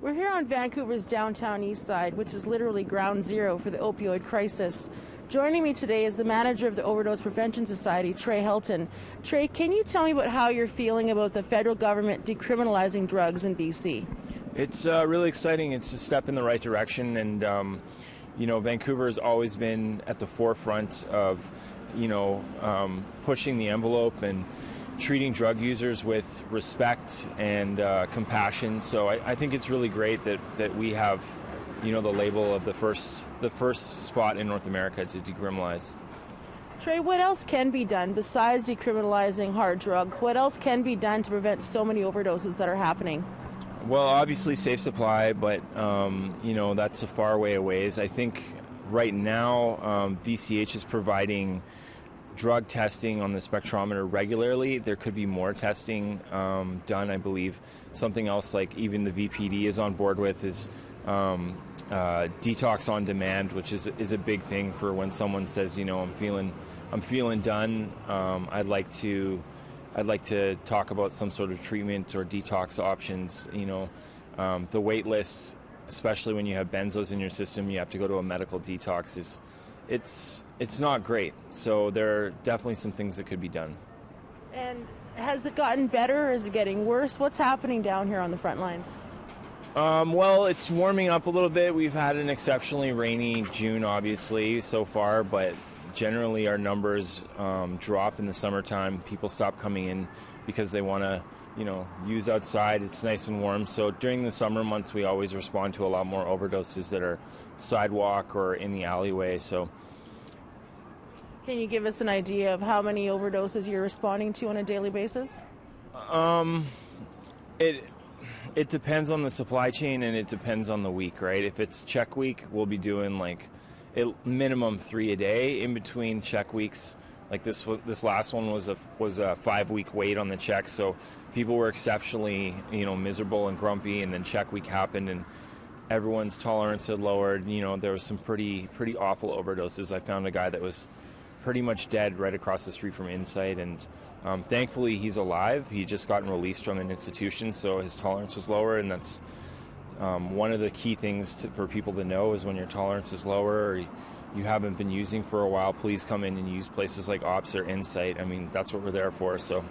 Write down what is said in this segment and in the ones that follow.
We're here on Vancouver's downtown east side, which is literally ground zero for the opioid crisis. Joining me today is the manager of the Overdose Prevention Society, Trey Helton. Trey, can you tell me about how you're feeling about the federal government decriminalizing drugs in BC? It's really exciting. It's a step in the right direction, and Vancouver has always been at the forefront of pushing the envelope and treating drug users with respect and compassion. So I think it's really great that we have the label of the first spot in North America to decriminalize. Trey, what else can be done besides decriminalizing hard drugs? What else can be done to prevent so many overdoses that are happening? Well, obviously safe supply, but that's a far way away. I think right now VCH is providing drug testing on the spectrometer regularly. There could be more testing done, I believe. Something else like even the VPD is on board with is detox on demand, which is a big thing for when someone says, I'm feeling done. I'd like to talk about some sort of treatment or detox options. The wait list, especially when you have benzos in your system, you have to go to a medical detox. It's not great. So there are definitely some things that could be done. And has it gotten better or is it getting worse? What's happening down here on the front lines? Well, it's warming up a little bit. We've had an exceptionally rainy June, obviously, so far, but generally our numbers drop in the summertime. People stop coming in because they want to, use outside. It's nice and warm. So during the summer months, we always respond to a lot more overdoses that are sidewalk or in the alleyway. So, can you give us an idea of how many overdoses you're responding to on a daily basis? It depends on the supply chain and it depends on the week, right? If it's check week, we'll be doing minimum 3 a day. In between check weeks, like this last one was a 5-week wait on the check, so people were exceptionally miserable and grumpy, and then check week happened and everyone's tolerance had lowered. There was some pretty awful overdoses. I found a guy that was pretty much dead right across the street from Insight, and thankfully he's alive. He just gotten released from an institution, so his tolerance was lower, and that's one of the key things for people to know is when your tolerance is lower or you haven't been using for a while, please come in and use places like OPS or Insight. I mean, that's what we're there for. So,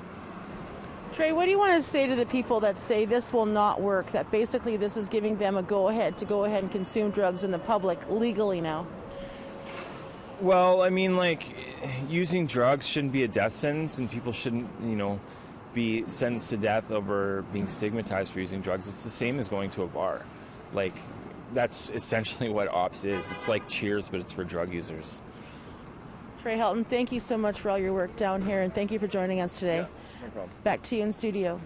Trey, what do you want to say to the people that say this will not work, that basically this is giving them a go-ahead to go ahead and consume drugs in the public legally now? Well, I mean, using drugs shouldn't be a death sentence, and people shouldn't, be sentenced to death over being stigmatized for using drugs. It's the same as going to a bar. That's essentially what OPS is. It's like Cheers, but it's for drug users. Trey Helton, thank you so much for all your work down here, and thank you for joining us today. Yeah, no problem. Back to you in studio.